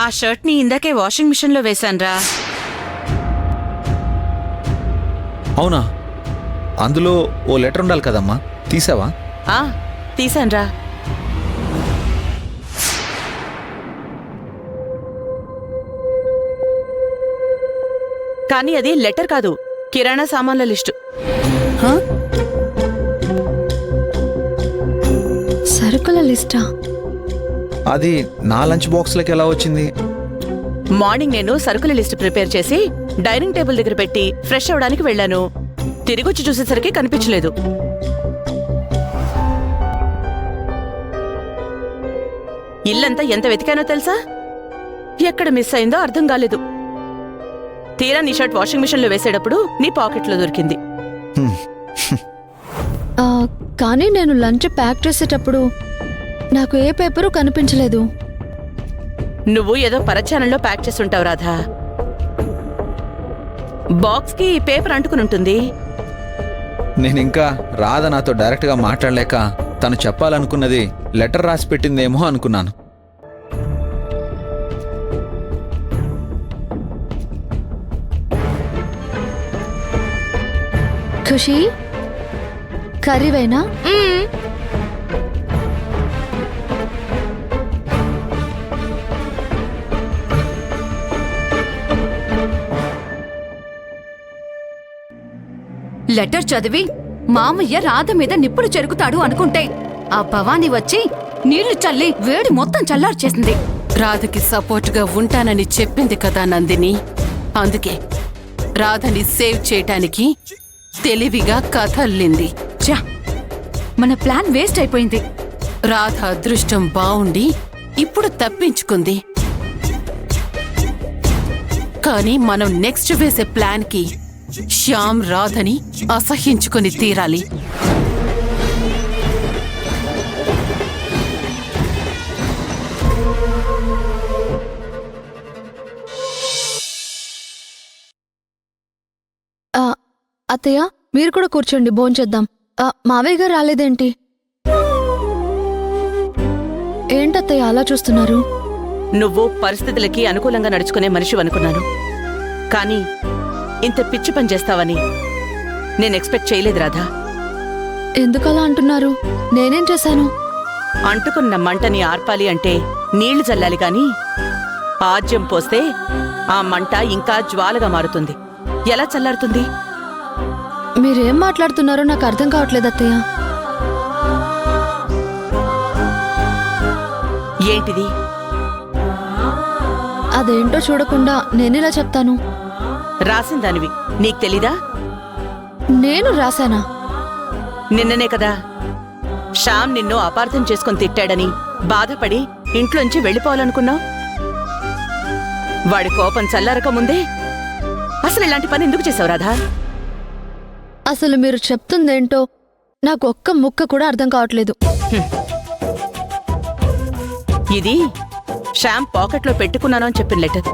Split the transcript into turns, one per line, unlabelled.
ఆ షర్ట్ ని ఇందాకే వాషింగ్ మిషన్ లో వేశాన్రా.
అవునా? అందులో ఓ లెటర్ ఉండాలి కదమ్మా, తీసావా?
తీశాన్రా. కానీ అది లెటర్ కాదు, కిరాణా సామాన్ల లిస్టు.
సరుకుల లిస్టా?
అది నా లంచ్ బాక్స్లోకి ఎలా వచ్చింది?
మార్నింగ్ నేను సరుకుల లిస్టు ప్రిపేర్ చేసి డైనింగ్ టేబుల్ దగ్గర పెట్టి ఫ్రెష్ అవడానికి వెళ్ళాను. తిరిగొచ్చి చూసేసరికి కనిపించలేదు. ఇల్లంతా ఎంత వెతికానో తెలుసా? ఎక్కడ మిస్ అయిందో అర్థం కాలేదు. తీరా నీ షర్ట్ వాషింగ్ మిషన్ లో వేసేటప్పుడు నీ పాకెట్లో దొరికింది.
కానీ నేను లంచ్ ప్యాక్ చేసేటప్పుడు నాకు ఏ పేపరు కనిపించలేదు.
నువ్వు ఏదో పరచానంలో ప్యాక్ చేసుంటావు రాధా. బాక్స్ కి పేపర్ అంటుకుని ఉంటుంది.
నేనింకా రాధ నాతో డైరెక్ట్గా మాట్లాడలేక తను చెప్పాలనుకున్నది లెటర్ రాసి పెట్టిందేమో అనుకున్నాను.
ఖుషి, కర్రీవేనా?
లెటర్ చదివి మామయ్య రాధ మీద నిప్పులు చెరుకుతాడు అనుకుంటే ఆ భవానీ వచ్చి నీళ్లు చల్లి వేడి మొత్తం చల్లార్చేసింది.
రాధకి సపోర్ట్గా ఉంటానని చెప్పింది కదా నందిని. అందుకే రాధని సేవ్ చేయటానికి తెలివిగా కథ అల్లింది.
ఛా, మన ప్లాన్ వేస్ట్ అయిపోయింది.
రాధ అదృష్టం బావుండి ఇప్పుడు తప్పించుకుంది. కానీ మనం నెక్స్ట్ వేసే ప్లాన్ కి శ్యామ్ రాధని అసహ్యించుకుని తీరాలి.
అత్తయ్య, మీరు కూడా కూర్చోండి, భోంచేద్దాం. మావయ్య గారు రాలేదేంటి? ఏంటత్తయ్య అలా చూస్తున్నారు?
నువ్వు పరిస్థితులకి అనుకూలంగా నడుచుకునే మనిషి అనుకున్నాను, కానీ ఇంత పిచ్చి పని చేస్తావని నేను ఎక్స్పెక్ట్ చేయలేదు రాధా.
ఎందుకలా అంటున్నారు? నేనేం చేశాను?
అంటుకున్న మంటని ఆర్పాలి అంటే నీళ్లు చల్లాలి గాని ఆజ్యం పోస్తే ఆ మంట ఇంకా జ్వాలగా మారుతుంది. ఎలా చల్లారుతుంది?
మీరేం మాట్లాడుతున్నారో నాకు అర్థం కావట్లేదు అత్తయ్య.
ఏంటిది?
అదేంటో చూడకుండా నేనెలా చెప్తాను?
రాసిందానివి నీకు తెలీదా?
నేను రాశానా?
నిన్ననే కదా శ్యామ్ నిన్ను అపార్థం చేసుకుని తిట్టాడని బాధపడి ఇంట్లోంచి వెళ్ళిపోవాలనుకున్నావు. వాడి కోపం చల్లారక ముందే అసలు ఇలాంటి పని ఎందుకు చేసావు రాధా?
అసలు మీరు చెప్తుందేంటో నాకు ఒక్క ముక్క కూడా అర్థం కావట్లేదు.
ఇది శ్యామ్ పాకెట్లో పెట్టుకున్నాను అని చెప్పిన లెటర్.